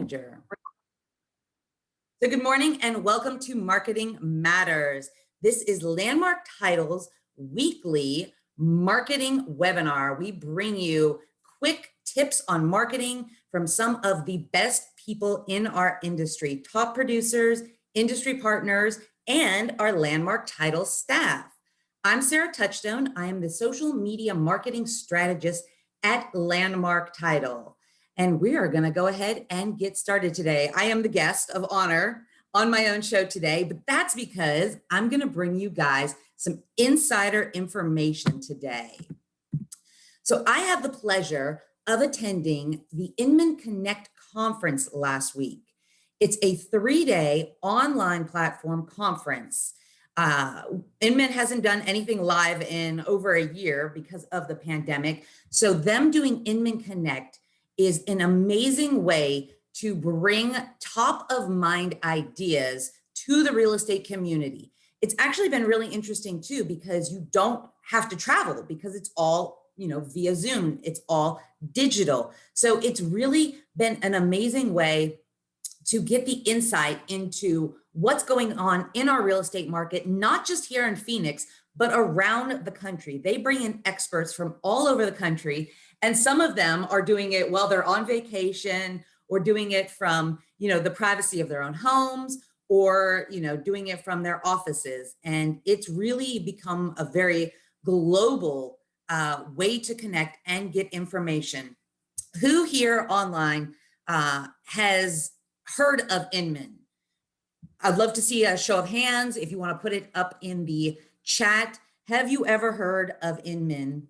manager. So good morning and welcome to Marketing Matters. This is Landmark Title's weekly marketing webinar. We bring you quick tips on marketing from some of the best people in our industry, top producers, industry partners, and our Landmark Title staff. I'm Sarah Touchstone. I am the social media marketing strategist at Landmark Title. And we are going to go ahead and get started today. I am the guest of honor on my own show today, but that's because I'm going to bring you guys some insider information today. So I had the pleasure of attending the Inman Connect conference last week. It's a 3-day online platform conference. Inman hasn't done anything live in over a year because of the pandemic. So them doing Inman Connect is an amazing way to bring top of mind ideas to the real estate community. It's actually been really interesting too, because you don't have to travel because it's all, via Zoom, it's all digital. So it's really been an amazing way to get the insight into what's going on in our real estate market, not just here in Phoenix, but around the country. They bring in experts from all over the country, and some of them are doing it while they're on vacation or doing it from, the privacy of their own homes or, doing it from their offices. And it's really become a very global way to connect and get information. Who here online has heard of Inman? I'd love to see a show of hands if you want to put it up in the chat. Have you ever heard of Inman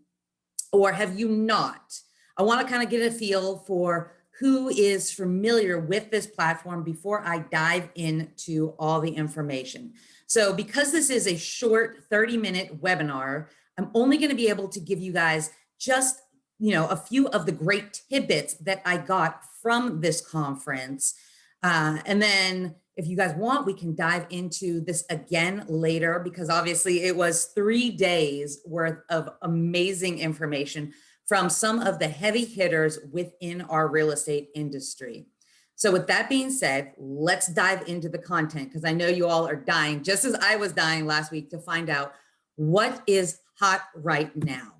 or have you not? I want to kind of get a feel for who is familiar with this platform before I dive into all the information. So because this is a short 30-minute webinar, I'm only going to be able to give you guys just a few of the great tidbits that I got from this conference. And then if you guys want, we can dive into this again later, because obviously it was 3 days worth of amazing information from some of the heavy hitters within our real estate industry. So with that being said, let's dive into the content, because I know you all are dying, just as I was dying last week, to find out what is hot right now.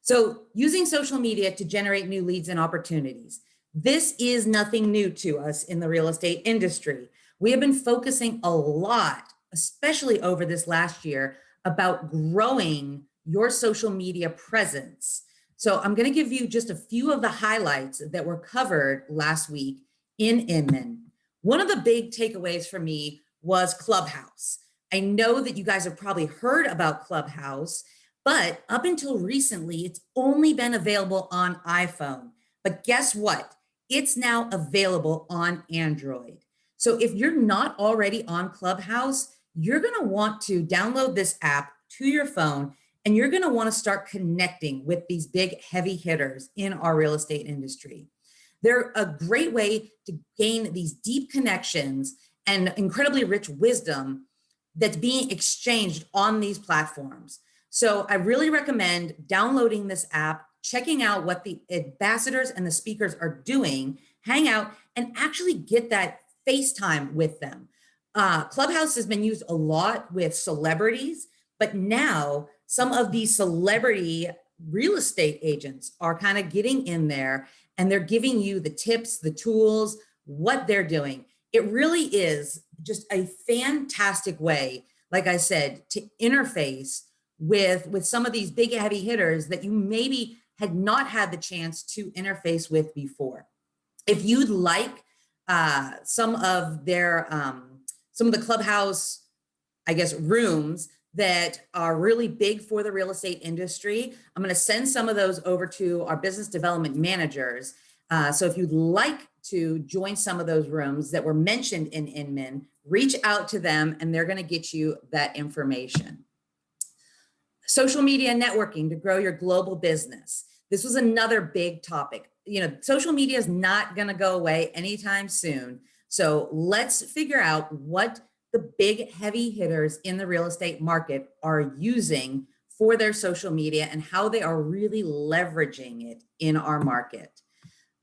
So using social media to generate new leads and opportunities. This is nothing new to us in the real estate industry. We have been focusing a lot, especially over this last year, about growing your social media presence. So I'm going to give you just a few of the highlights that were covered last week in Inman. One of the big takeaways for me was Clubhouse. I know that you guys have probably heard about Clubhouse, but up until recently, it's only been available on iPhone. But guess what? It's now available on Android. So if you're not already on Clubhouse, you're going to want to download this app to your phone, and you're going to want to start connecting with these big heavy hitters in our real estate industry. They're a great way to gain these deep connections and incredibly rich wisdom that's being exchanged on these platforms. So I really recommend downloading this app, checking out what the ambassadors and the speakers are doing, hang out, and actually get that FaceTime with them. Clubhouse has been used a lot with celebrities, but now some of these celebrity real estate agents are kind of getting in there, and they're giving you the tips, the tools, what they're doing. It really is just a fantastic way, like I said, to interface with some of these big heavy hitters that you maybe had not had the chance to interface with before. If you'd like some of the Clubhouse, rooms that are really big for the real estate industry, I'm going to send some of those over to our business development managers. So if you'd like to join some of those rooms that were mentioned in Inman, reach out to them and they're going to get you that information. Social media networking to grow your global business. This was another big topic. Social media is not going to go away anytime soon. So let's figure out what the big heavy hitters in the real estate market are using for their social media and how they are really leveraging it in our market.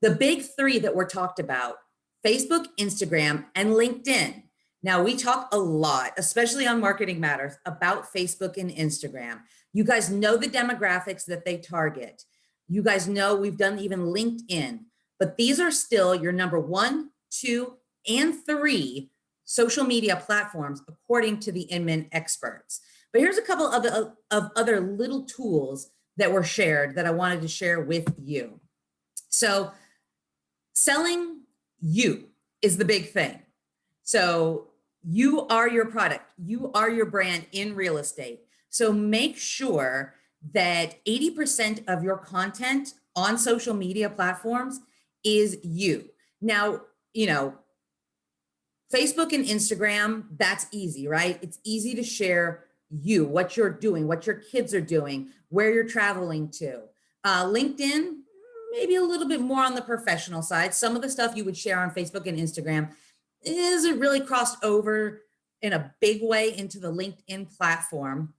The big three that were talked about Facebook, Instagram, and LinkedIn. Now, we talk a lot, especially on Marketing Matters, about Facebook and Instagram. You guys know the demographics that they target. You guys know we've done even LinkedIn, but these are still your number 1, 2, and 3 social media platforms, according to the Inman experts. But here's a couple of other little tools that were shared that I wanted to share with you. So selling you is the big thing. So you are your product. You are your brand in real estate. So make sure that 80% of your content on social media platforms is you. Now, Facebook and Instagram, that's easy, right? It's easy to share you, what you're doing, what your kids are doing, where you're traveling to. LinkedIn, maybe a little bit more on the professional side. Some of the stuff you would share on Facebook and Instagram isn't really crossed over in a big way into the LinkedIn platform.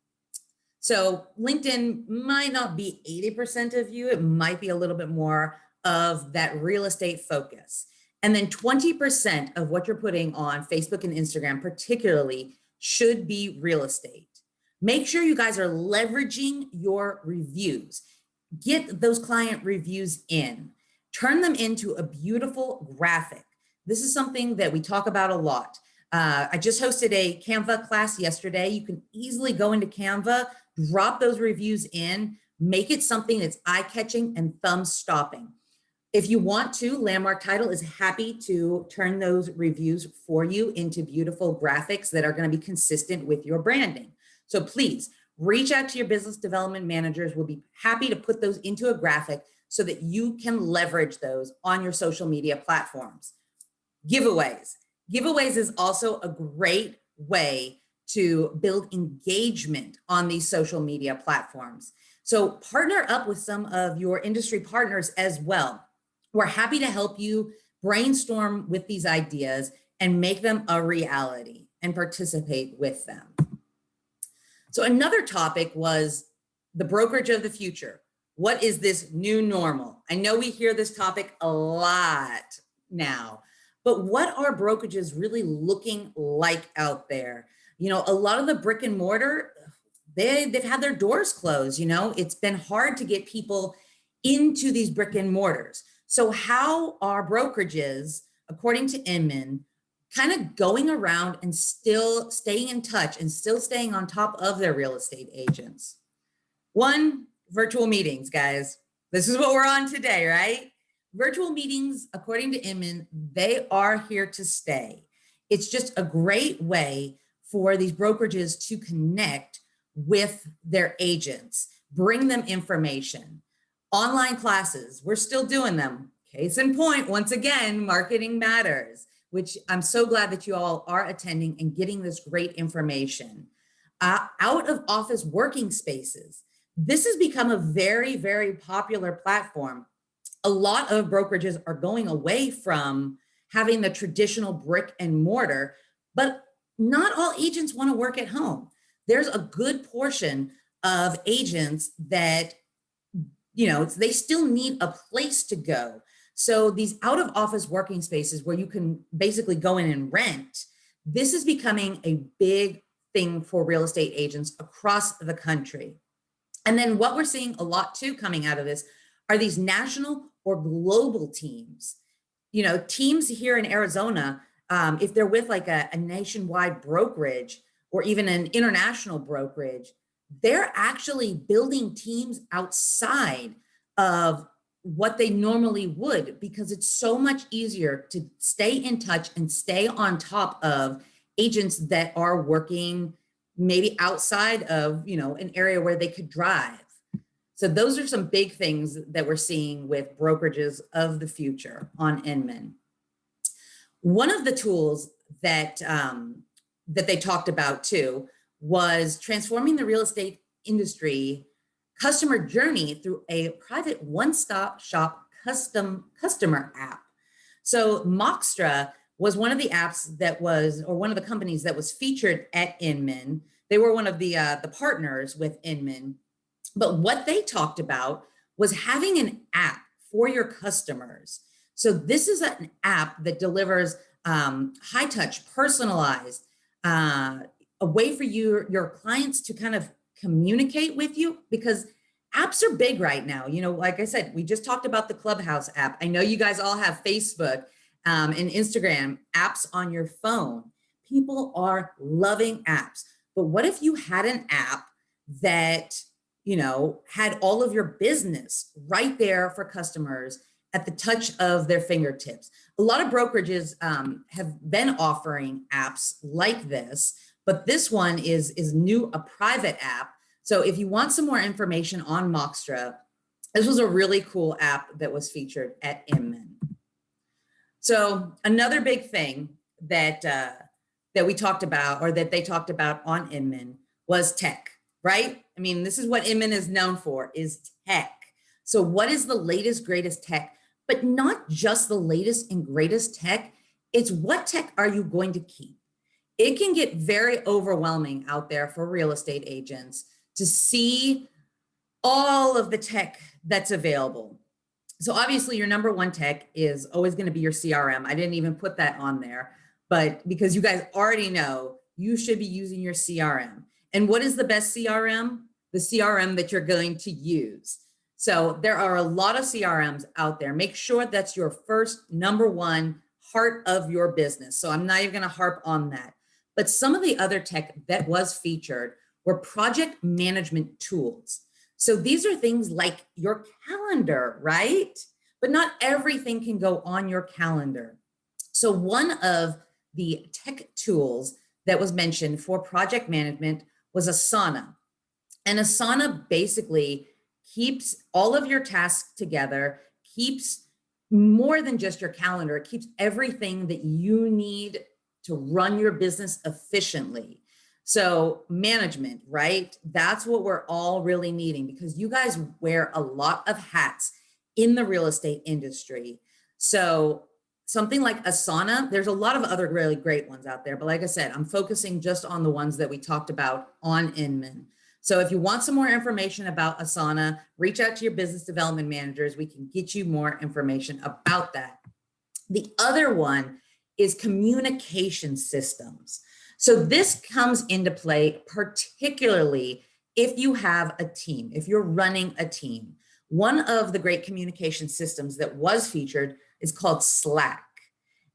So LinkedIn might not be 80% of you. It might be a little bit more of that real estate focus. And then 20% of what you're putting on Facebook and Instagram, particularly, should be real estate. Make sure you guys are leveraging your reviews. Get those client reviews in. Turn them into a beautiful graphic. This is something that we talk about a lot. I just hosted a Canva class yesterday. You can easily go into Canva, drop those reviews in, make it something that's eye-catching and thumb-stopping. If you want to, Landmark Title is happy to turn those reviews for you into beautiful graphics that are going to be consistent with your branding. So please reach out to your business development managers. We'll be happy to put those into a graphic so that you can leverage those on your social media platforms. Giveaways. Giveaways is also a great way to build engagement on these social media platforms. So partner up with some of your industry partners as well. We're happy to help you brainstorm with these ideas and make them a reality and participate with them. So another topic was the brokerage of the future. What is this new normal? I know we hear this topic a lot now, but what are brokerages really looking like out there? A lot of the brick and mortar, they've had their doors closed. It's been hard to get people into these brick and mortars. So how are brokerages, according to Inman, kind of going around and still staying in touch and still staying on top of their real estate agents? One, virtual meetings, guys. This is what we're on today, right? Virtual meetings, according to Inman, they are here to stay. It's just a great way for these brokerages to connect with their agents, bring them information. Online classes, we're still doing them. Case in point, once again, Marketing Matters, which I'm so glad that you all are attending and getting this great information. Out of office working spaces. This has become a very, very popular platform. A lot of brokerages are going away from having the traditional brick and mortar, but not all agents want to work at home. There's a good portion of agents that, they still need a place to go. So these out of office working spaces where you can basically go in and rent, this is becoming a big thing for real estate agents across the country. And then what we're seeing a lot too coming out of this are these national or global teams. Teams here in Arizona, if they're with like a nationwide brokerage or even an international brokerage, they're actually building teams outside of what they normally would, because it's so much easier to stay in touch and stay on top of agents that are working maybe outside of, an area where they could drive. So those are some big things that we're seeing with brokerages of the future on Inman. One of the tools that they talked about too was transforming the real estate industry customer journey through a private one-stop shop customer app. So Moxtra was one of the apps that was, or one of the companies that was featured at Inman. They were one of the partners with Inman. But what they talked about was having an app for your customers So this is an app that delivers high touch, personalized, a way for your clients to kind of communicate with you, because apps are big right now. You know, like I said, we just talked about the Clubhouse app. I know you guys all have Facebook and Instagram apps on your phone. People are loving apps. But what if you had an app that, you know, had all of your business right there for customers at the touch of their fingertips? A lot of brokerages have been offering apps like this, but this one is new, a private app. So if you want some more information on Moxtra, this was a really cool app that was featured at Inman. So another big thing that that we talked about, or that they talked about on Inman, was tech, right? I mean, this is what Inman is known for, is tech. So what is the latest, greatest tech? But not just the latest and greatest tech, it's what tech are you going to keep? It can get very overwhelming out there for real estate agents to see all of the tech that's available. So obviously your number one tech is always going to be your CRM. I didn't even put that on there, but because you guys already know, you should be using your CRM. And what is the best CRM? The CRM that you're going to use. So there are a lot of CRMs out there. Make sure that's your first, number one heart of your business. So I'm not even going to harp on that. But some of the other tech that was featured were project management tools. So these are things like your calendar, right? But not everything can go on your calendar. So one of the tech tools that was mentioned for project management was Asana. And Asana basically keeps all of your tasks together, keeps more than just your calendar. It keeps everything that you need to run your business efficiently. So management, right? That's what we're all really needing, because you guys wear a lot of hats in the real estate industry. So something like Asana, there's a lot of other really great ones out there. But like I said, I'm focusing just on the ones that we talked about on Inman. So if you want some more information about Asana, reach out to your business development managers. We can get you more information about that. The other one is communication systems. So this comes into play particularly if you have a team, if you're running a team. One of the great communication systems that was featured is called Slack.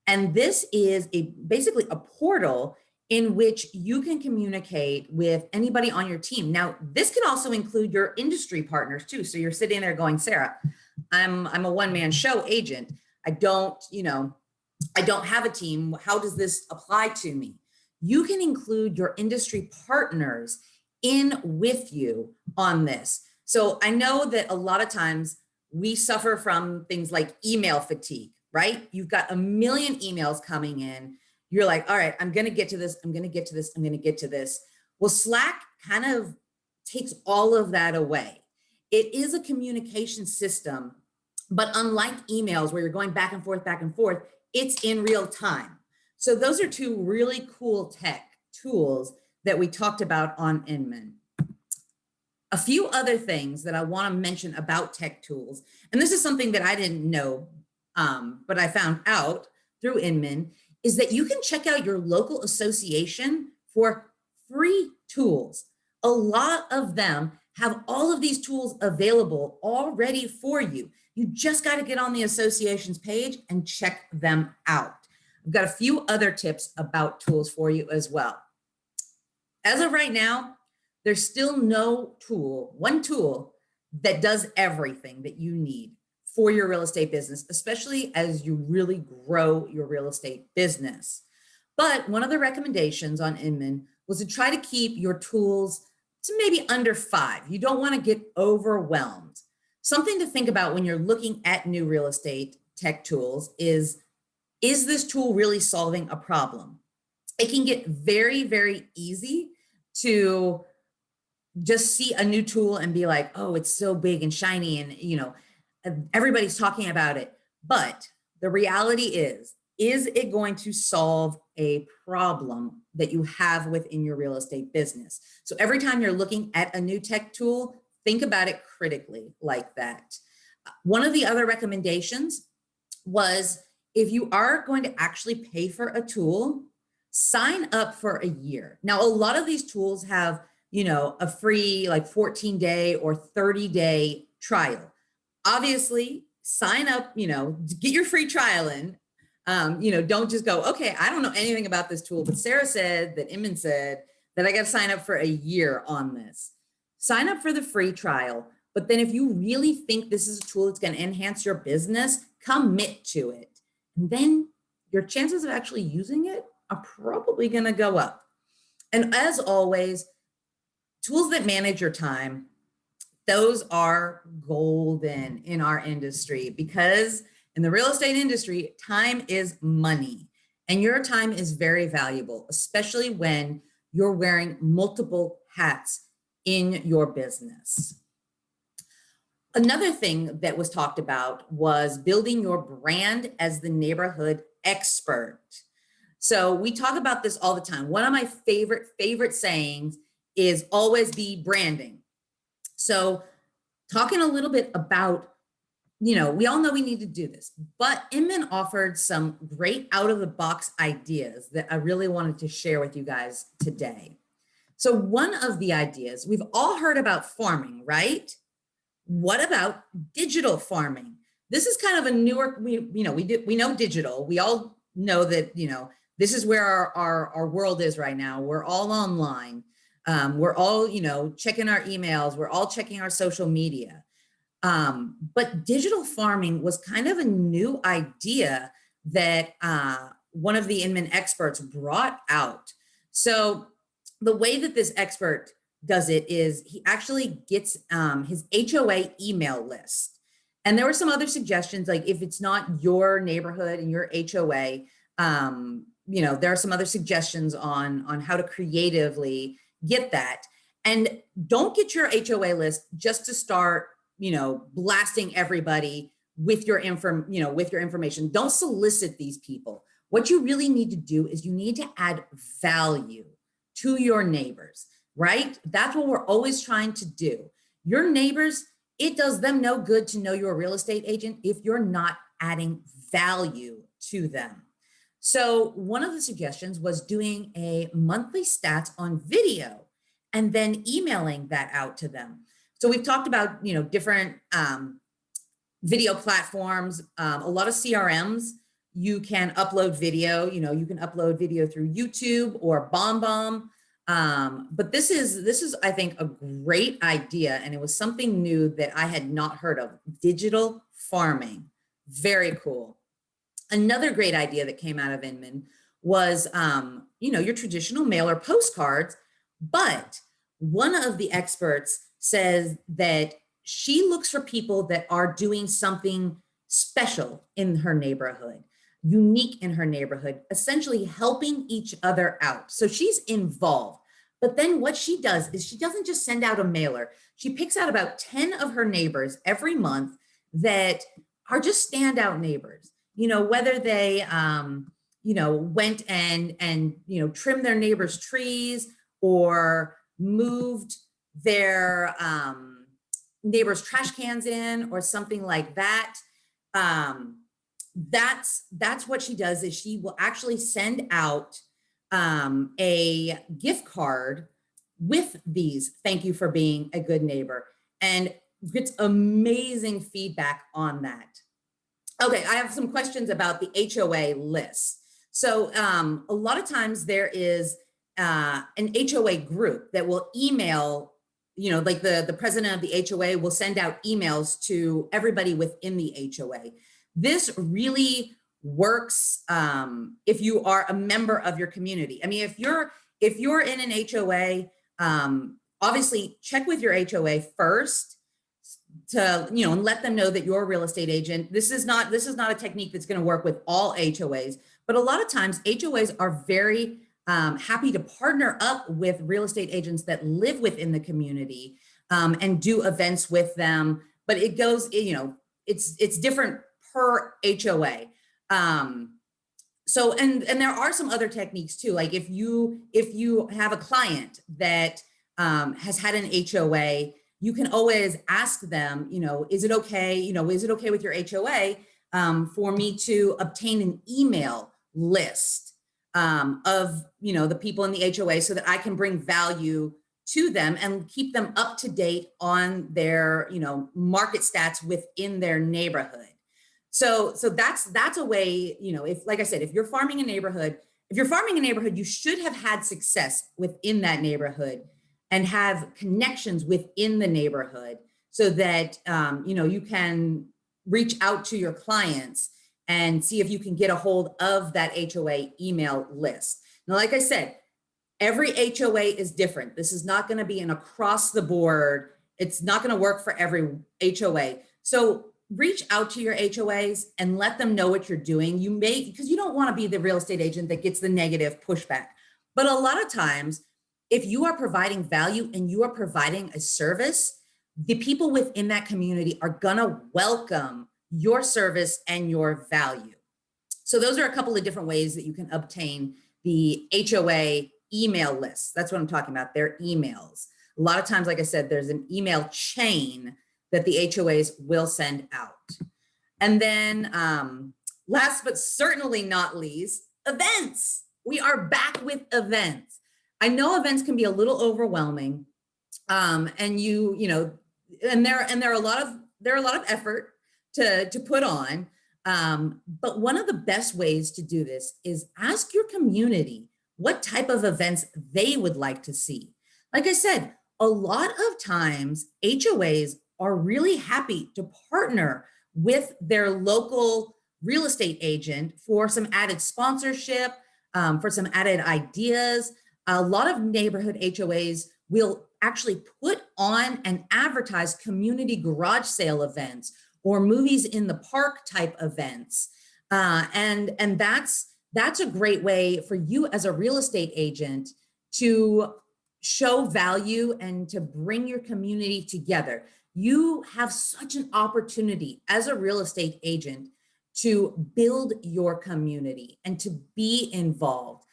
And this is basically a portal in which you can communicate with anybody on your team. Now, this can also include your industry partners too. So you're sitting there going, Sarah, I'm a one-man show agent. I don't have a team. How does this apply to me? You can include your industry partners in with you on this. So I know that a lot of times we suffer from things like email fatigue, right? You've got a million emails coming in. You're like, all right, I'm going to get to this. I'm going to get to this. I'm going to get to this. Well, Slack kind of takes all of that away. It is a communication system, but unlike emails where you're going back and forth, it's in real time. So those are two really cool tech tools that we talked about on Inman. A few other things that I want to mention about tech tools, and this is something that I didn't know, but I found out through Inman, is that you can check out your local association for free tools. A lot of them have all of these tools available already for you. You just got to get on the association's page and check them out. I've got a few other tips about tools for you as well. As of right now, there's still no tool, one tool that does everything that you need for your real estate business, especially as you really grow your real estate business. But one of the recommendations on Inman was to try to keep your tools to maybe under 5. You don't want to get overwhelmed. Something to think about when you're looking at new real estate tech tools is this tool really solving a problem? It can get very, very easy to just see a new tool and be like, oh, it's so big and shiny and, everybody's talking about it. But the reality is it going to solve a problem that you have within your real estate business? So every time you're looking at a new tech tool, think about it critically like that. One of the other recommendations was, if you are going to actually pay for a tool, sign up for a year. Now, a lot of these tools have, a free like 14-day or 30-day trial. Obviously, sign up, get your free trial in. Don't just go, okay, I don't know anything about this tool, but Sarah said that Inman said that I got to sign up for a year on this. Sign up for the free trial. But then if you really think this is a tool that's going to enhance your business, commit to it. And then your chances of actually using it are probably going to go up. And as always, tools that manage your time, those are golden in our industry, because in the real estate industry, time is money, and your time is very valuable, especially when you're wearing multiple hats in your business. Another thing that was talked about was building your brand as the neighborhood expert. So we talk about this all the time. One of my favorite sayings is always be branding. So talking a little bit about, we all know we need to do this, but Inman offered some great out of the box ideas that I really wanted to share with you guys today. So one of the ideas, we've all heard about farming, right? What about digital farming? This is kind of a newer, we know digital. We all know that, this is where our world is right now. We're all online. We're all, checking our emails. We're all checking our social media. But digital farming was kind of a new idea that one of the Inman experts brought out. So the way that this expert does it is he actually gets his HOA email list. And there were some other suggestions, like if it's not your neighborhood and your HOA, there are some other suggestions on how to creatively get that. And don't get your HOA list just to start, blasting everybody with your information. Don't solicit these people. What you really need to do is you need to add value to your neighbors, right? That's what we're always trying to do. Your neighbors, it does them no good to know you're a real estate agent if you're not adding value to them. So one of the suggestions was doing a monthly stats on video and then emailing that out to them. So we've talked about, different video platforms, a lot of CRMs. You can upload video, you can upload video through YouTube or BombBomb. But this is, I think, a great idea. And it was something new that I had not heard of, digital farming. Very cool. Another great idea that came out of Inman was, your traditional mail or postcards. But one of the experts says that she looks for people that are doing something special in her neighborhood, unique in her neighborhood, essentially helping each other out. So she's involved. But then what she does is she doesn't just send out a mailer. She picks out about 10 of her neighbors every month that are just standout neighbors. Whether they, went and trimmed their neighbors' trees or moved their neighbors' trash cans in or something like that. That's what she does, is she will actually send out a gift card with these "thank you for being a good neighbor," and gets amazing feedback on that. Okay, I have some questions about the HOA list. So a lot of times there is an HOA group that will email, like the president of the HOA will send out emails to everybody within the HOA. This really works if you are a member of your community. I mean, if you're in an HOA, obviously check with your HOA first to, and let them know that you're a real estate agent. This is not a technique that's going to work with all HOAs, but a lot of times HOAs are very happy to partner up with real estate agents that live within the community and do events with them. But it goes, it's different per HOA. So, and there are some other techniques too. Like if you have a client that has had an HOA, you can always ask them, is it okay? Is it okay with your HOA for me to obtain an email list of, the people in the HOA so that I can bring value to them and keep them up to date on their, market stats within their neighborhood. So that's a way, if, like I said, if you're farming a neighborhood, you should have had success within that neighborhood and have connections within the neighborhood so that, you can reach out to your clients and see if you can get a hold of that HOA email list. Now, like I said, every HOA is different. This is not going to be an across the board. It's not going to work for every HOA. So reach out to your HOAs and let them know what you're doing. Because you don't want to be the real estate agent that gets the negative pushback. But a lot of times, if you are providing value and you are providing a service, the people within that community are going to welcome your service and your value. So those are a couple of different ways that you can obtain the HOA email lists. That's what I'm talking about. Their emails. A lot of times, like I said, there's an email chain that the HOAs will send out. And then last but certainly not least, events. We are back with events. I know events can be a little overwhelming, and there are a lot of effort to put on. But one of the best ways to do this is ask your community what type of events they would like to see. Like I said, a lot of times HOAs are really happy to partner with their local real estate agent for some added sponsorship, for some added ideas. A lot of neighborhood HOAs will actually put on and advertise community garage sale events or movies in the park type events. And that's a great way for you as a real estate agent to show value and to bring your community together. You have such an opportunity as a real estate agent to build your community and to be involved.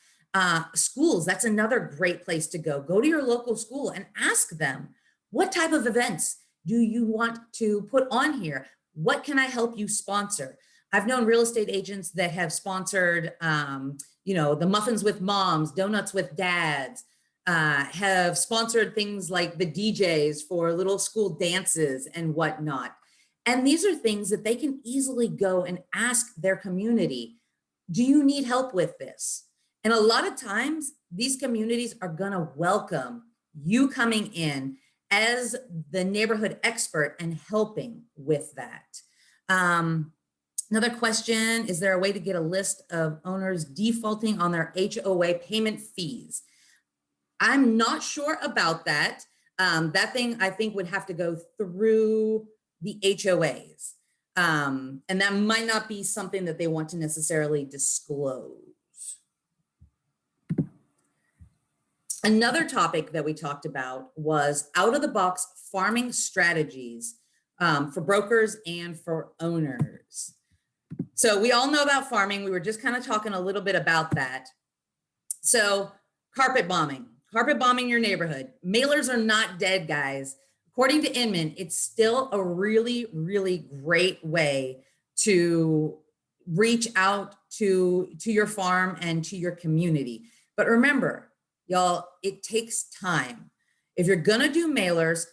Schools, that's another great place to go. Go to your local school and ask them, what type of events do you want to put on here? What can I help you sponsor? I've known real estate agents that have sponsored, the Muffins with Moms, Donuts with Dads, have sponsored things like the DJs for little school dances and whatnot. And these are things that they can easily go and ask their community, do you need help with this? And a lot of times, these communities are going to welcome you coming in as the neighborhood expert and helping with that. Another question, is there a way to get a list of owners defaulting on their HOA payment fees? I'm not sure about that. That thing I think would have to go through the HOAs. And that might not be something that they want to necessarily disclose. Another topic that we talked about was out-of-the-box farming strategies for brokers and for owners. So we all know about farming. We were just kind of talking a little bit about that. So carpet bombing your neighborhood. Mailers are not dead, guys. According to Inman, it's still a really, really great way to reach out to your farm and to your community. But remember, y'all, it takes time. If you're gonna do mailers,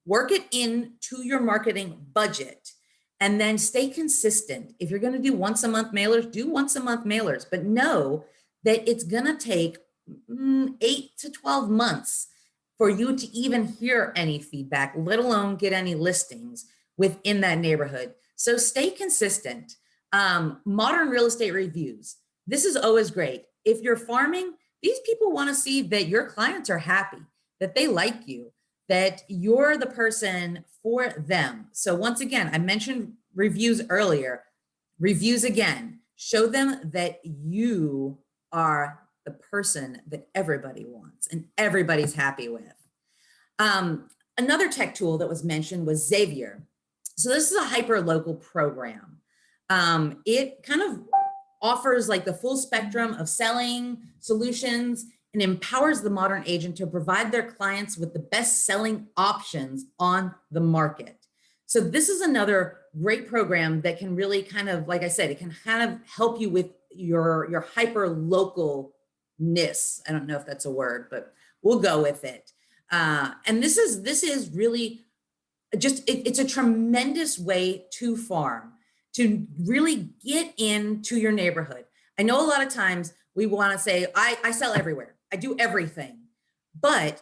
work it into your marketing budget and then stay consistent. If you're gonna do once a month mailers, do once a month mailers, but know that it's gonna take 8 to 12 months for you to even hear any feedback, let alone get any listings within that neighborhood. So stay consistent. Modern real estate reviews. This is always great. If you're farming, these people want to see that your clients are happy, that they like you, that you're the person for them. So once again, I mentioned reviews earlier. Reviews again, show them that you are the person that everybody wants and everybody's happy with. Another tech tool that was mentioned was Xavier. So this is a hyper-local program. It kind of offers like the full spectrum of selling solutions and empowers the modern agent to provide their clients with the best selling options on the market. So this is another great program that can really kind of, like I said, it can kind of help you with your hyper localness. I don't know if that's a word, but we'll go with it. And this is really just, it's a tremendous way to farm, to really get into your neighborhood. I know a lot of times we want to say, I sell everywhere, I do everything. But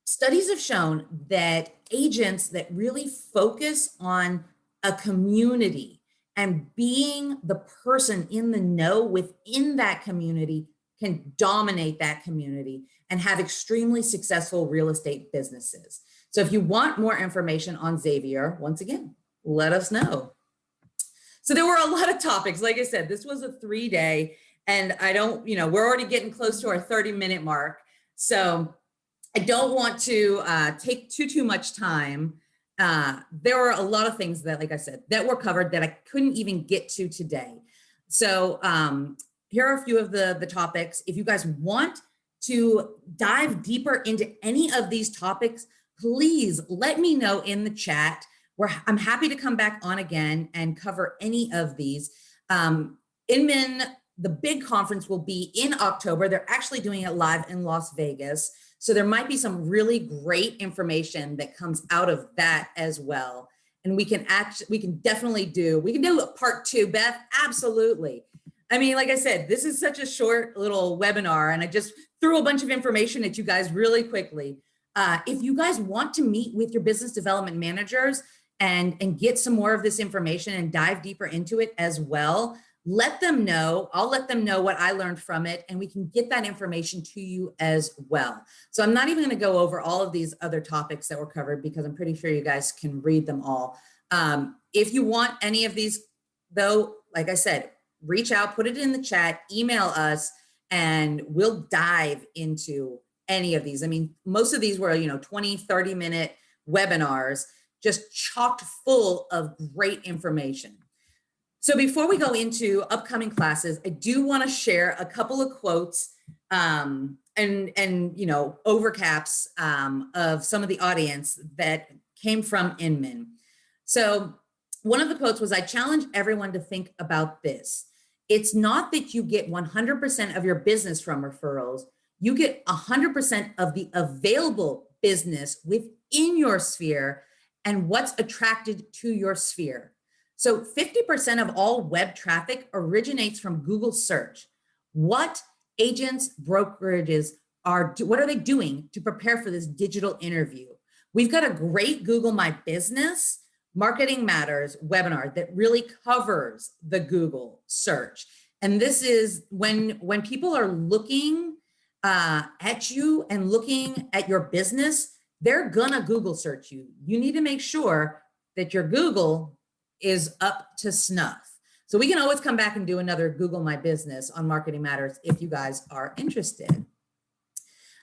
studies have shown that agents that really focus on a community and being the person in the know within that community can dominate that community and have extremely successful real estate businesses. So if you want more information on Xavier, once again, let us know. So there were a lot of topics. Like I said, this was a 3-day, and I don't, we're already getting close to our 30-minute mark. So I don't want to take too much time. There were a lot of things that, like I said, that were covered that I couldn't even get to today. So here are a few of the topics. If you guys want to dive deeper into any of these topics, please let me know in the chat. I'm happy to come back on again and cover any of these. Inman, the big conference, will be in October. They're actually doing it live in Las Vegas. So there might be some really great information that comes out of that as well. And we can definitely do a part 2, Beth, absolutely. I mean, like I said, this is such a short little webinar, and I just threw a bunch of information at you guys really quickly. If you guys want to meet with your business development managers and get some more of this information and dive deeper into it as well, let them know. I'll let them know what I learned from it, and we can get that information to you as well. So I'm not even going to go over all of these other topics that were covered because I'm pretty sure you guys can read them all. If you want any of these, though, like I said, reach out, put it in the chat, email us, and we'll dive into any of these. I mean, most of these were, 20, 30-minute webinars, just chocked full of great information. So before we go into upcoming classes, I do want to share a couple of quotes and overcaps of some of the audience that came from Inman. So one of the quotes was, "I challenge everyone to think about this. It's not that you get 100% of your business from referrals. You get 100% of the available business within your sphere and what's attracted to your sphere." So 50% of all web traffic originates from Google search. What agents, brokerages what are they doing to prepare for this digital interview? We've got a great Google My Business Marketing Matters webinar that really covers the Google search. And this is when people are looking at you and looking at your business, they're gonna Google search you. You need to make sure that your Google is up to snuff. So we can always come back and do another Google My Business on Marketing Matters if you guys are interested.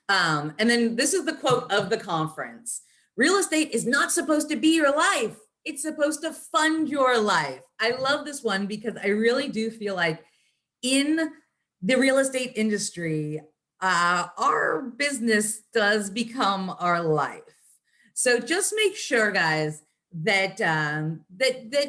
And then this is the quote of the conference: "Real estate is not supposed to be your life. It's supposed to fund your life." I love this one because I really do feel like in the real estate industry, our business does become our life. So just make sure, guys, that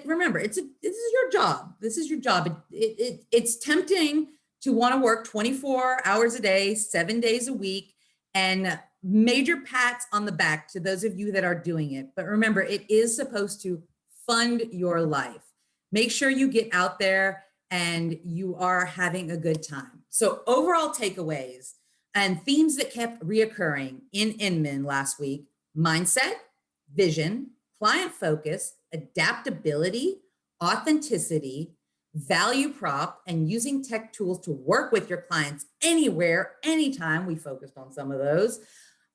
remember, this is your job. This is your job. It's tempting to want to work 24 hours a day, 7 days a week, and major pats on the back to those of you that are doing it. But remember, it is supposed to fund your life. Make sure you get out there and you are having a good time. So overall takeaways and themes that kept reoccurring in Inman last week: mindset, vision, client focus, adaptability, authenticity, value prop, and using tech tools to work with your clients anywhere, anytime. We focused on some of those.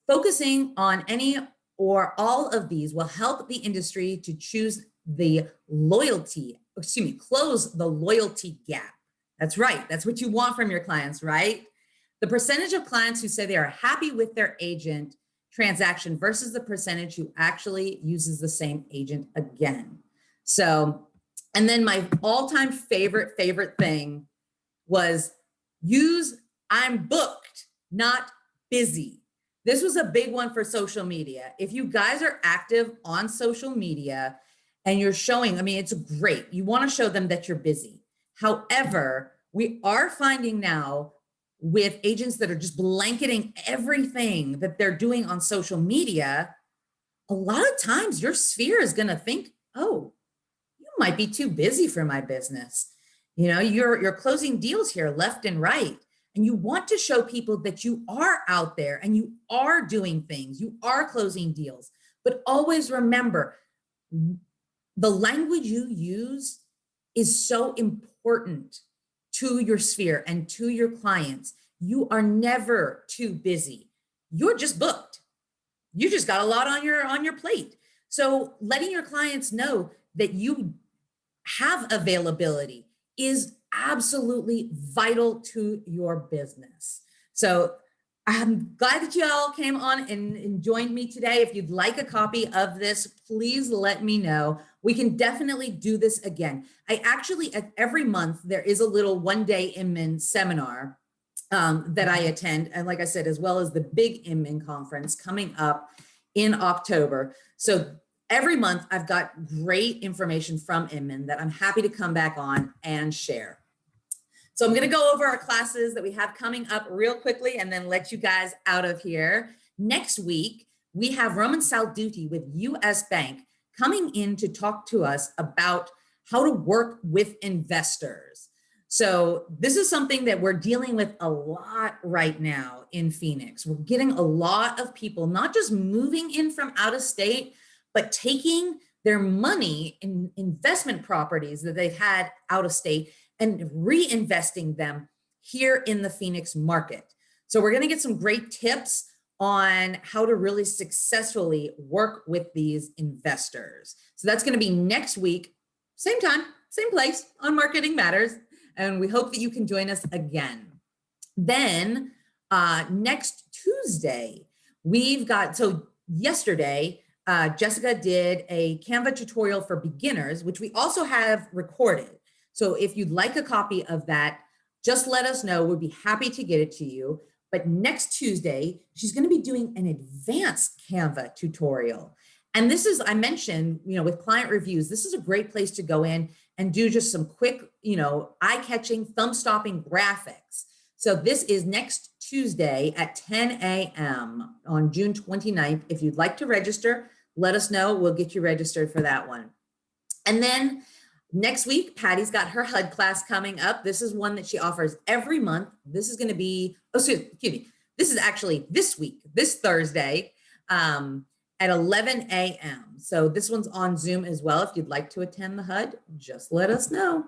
Focusing on any or all of these will help the industry to close the loyalty gap. That's right. That's what you want from your clients, right? The percentage of clients who say they are happy with their agent transaction versus the percentage who actually uses the same agent again. So, and then my all-time favorite thing was use "I'm booked, not busy." This was a big one for social media. If you guys are active on social media and you're showing, I mean, it's great. You want to show them that you're busy. However, we are finding now with agents that are just blanketing everything that they're doing on social media, a lot of times your sphere is going to think, oh, you might be too busy for my business. You know, you're closing deals here left and right. And you want to show people that you are out there and you are doing things, you are closing deals. But always remember, the language you use is so important to your sphere and to your clients. You are never too busy. You're just booked. You just got a lot on your plate. So letting your clients know that you have availability is absolutely vital to your business. So I'm glad that you all came on and joined me today. If you'd like a copy of this, please let me know. We can definitely do this again. I actually, every month, there is a little one-day Inman seminar that I attend. And like I said, as well as the big Inman conference coming up in October. So every month I've got great information from Inman that I'm happy to come back on and share. So I'm going to go over our classes that we have coming up real quickly and then let you guys out of here. Next week, we have Roman Salduti with US Bank coming in to talk to us about how to work with investors. So this is something that we're dealing with a lot right now in Phoenix. We're getting a lot of people, not just moving in from out of state, but taking their money in investment properties that they've had out of state and reinvesting them here in the Phoenix market. So we're going to get some great tips on how to really successfully work with these investors. So that's going to be next week, same time, same place on Marketing Matters. And we hope that you can join us again. Then next Tuesday, we've got, so yesterday, Jessica did a Canva tutorial for beginners, which we also have recorded. So if you'd like a copy of that, just let us know. We'd be happy to get it to you. But next Tuesday, she's going to be doing an advanced Canva tutorial. And this is, I mentioned, you know, with client reviews, this is a great place to go in and do just some quick, you know, eye-catching, thumb-stopping graphics. So this is next Tuesday at 10 a.m. on June 29th. If you'd like to register, let us know. We'll get you registered for that one. And then next week, Patty's got her HUD class coming up. This is one that she offers every month. This is going to be, excuse me, this is actually this week, this Thursday at 11 a.m. So this one's on Zoom as well. If you'd like to attend the HUD, just let us know.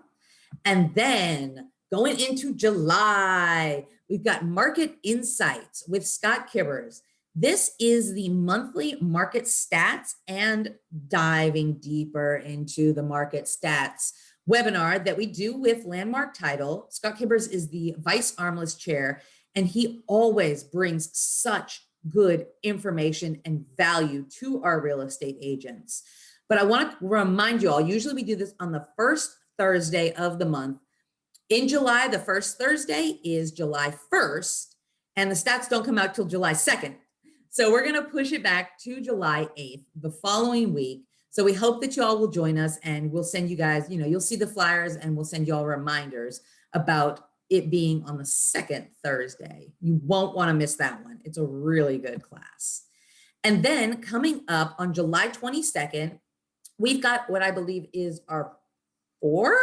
And then going into July, we've got Market Insights with Scott Kibbers. This is the monthly market stats and diving deeper into the market stats webinar that we do with Landmark Title. Scott Kibbers is the Vice Armless Chair, and he always brings such good information and value to our real estate agents. But I want to remind you all, usually we do this on the first Thursday of the month. In July, the first Thursday is July 1st, and the stats don't come out till July 2nd. So we're going to push it back to July 8th, the following week. So we hope that you all will join us, and we'll send you guys, you know, you'll see the flyers and we'll send you all reminders about it being on the second Thursday. You won't want to miss that one. It's a really good class. And then coming up on July 22nd, we've got what I believe is our fourth,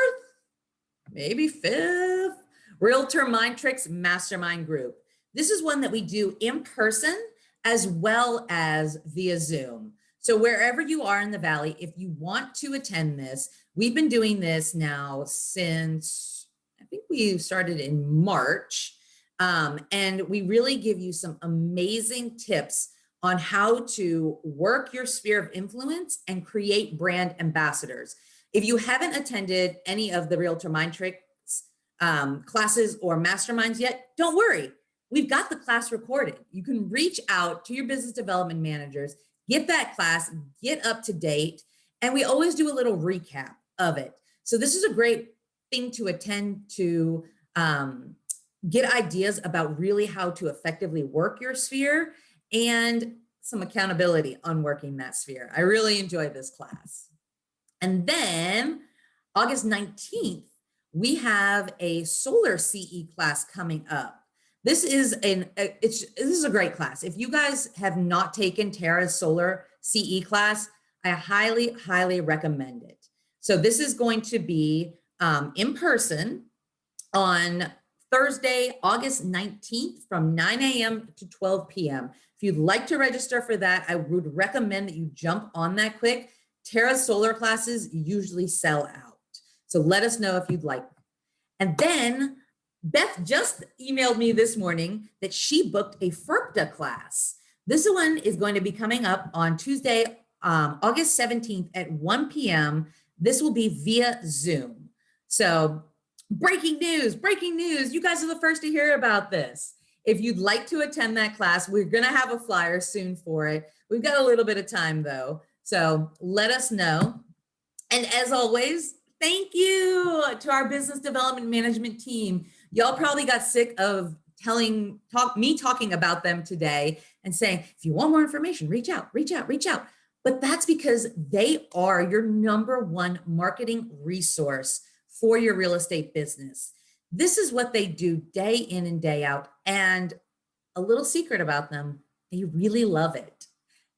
maybe fifth Realtor Mind Tricks Mastermind group. This is one that we do in person as well as via Zoom. So wherever you are in the Valley, if you want to attend this, we've been doing this now since, I think we started in March. And we really give you some amazing tips on how to work your sphere of influence and create brand ambassadors. If you haven't attended any of the Realtor Mind Tricks classes or masterminds yet, don't worry. We've got the class recorded. You can reach out to your business development managers, get that class, get up to date, and we always do a little recap of it. So this is a great thing to attend to get ideas about really how to effectively work your sphere and some accountability on working that sphere. I really enjoyed this class. And then August 19th, we have a solar CE class coming up. This is a great class. If you guys have not taken Tara's solar CE class, I highly, highly recommend it. So this is going to be in person on Thursday, August 19th from 9 a.m. to 12 p.m. If you'd like to register for that, I would recommend that you jump on that quick. Tara's solar classes usually sell out. So let us know if you'd like. And then Beth just emailed me this morning that she booked a FERPTA class. This one is going to be coming up on Tuesday, August 17th at 1 p.m. This will be via Zoom. So breaking news, you guys are the first to hear about this. If you'd like to attend that class, we're gonna have a flyer soon for it. We've got a little bit of time though, so let us know. And as always, thank you to our business development management team. Y'all probably got sick of me talking about them today and saying, if you want more information, reach out. But that's because they are your #1 marketing resource for your real estate business. This is what they do day in and day out. And a little secret about them, they really love it.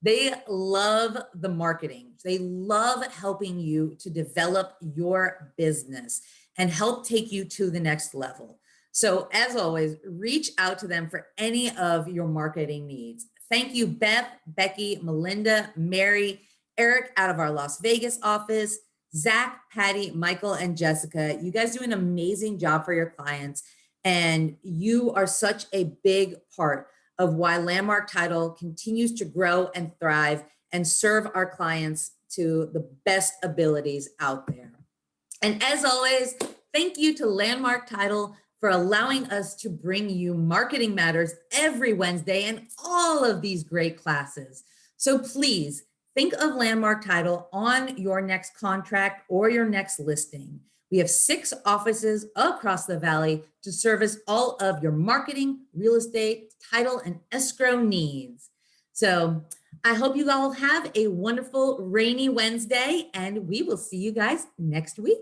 They love the marketing. They love helping you to develop your business and help take you to the next level. So as always, reach out to them for any of your marketing needs. Thank you, Beth, Becky, Melinda, Mary, Eric out of our Las Vegas office, Zach, Patty, Michael, and Jessica. You guys do an amazing job for your clients, and you are such a big part of why Landmark Title continues to grow and thrive and serve our clients to the best abilities out there. And as always, thank you to Landmark Title for allowing us to bring you Marketing Matters every Wednesday and all of these great classes. So please think of Landmark Title on your next contract or your next listing. We have 6 offices across the valley to service all of your marketing, real estate, title, and escrow needs. So I hope you all have a wonderful rainy Wednesday, and we will see you guys next week.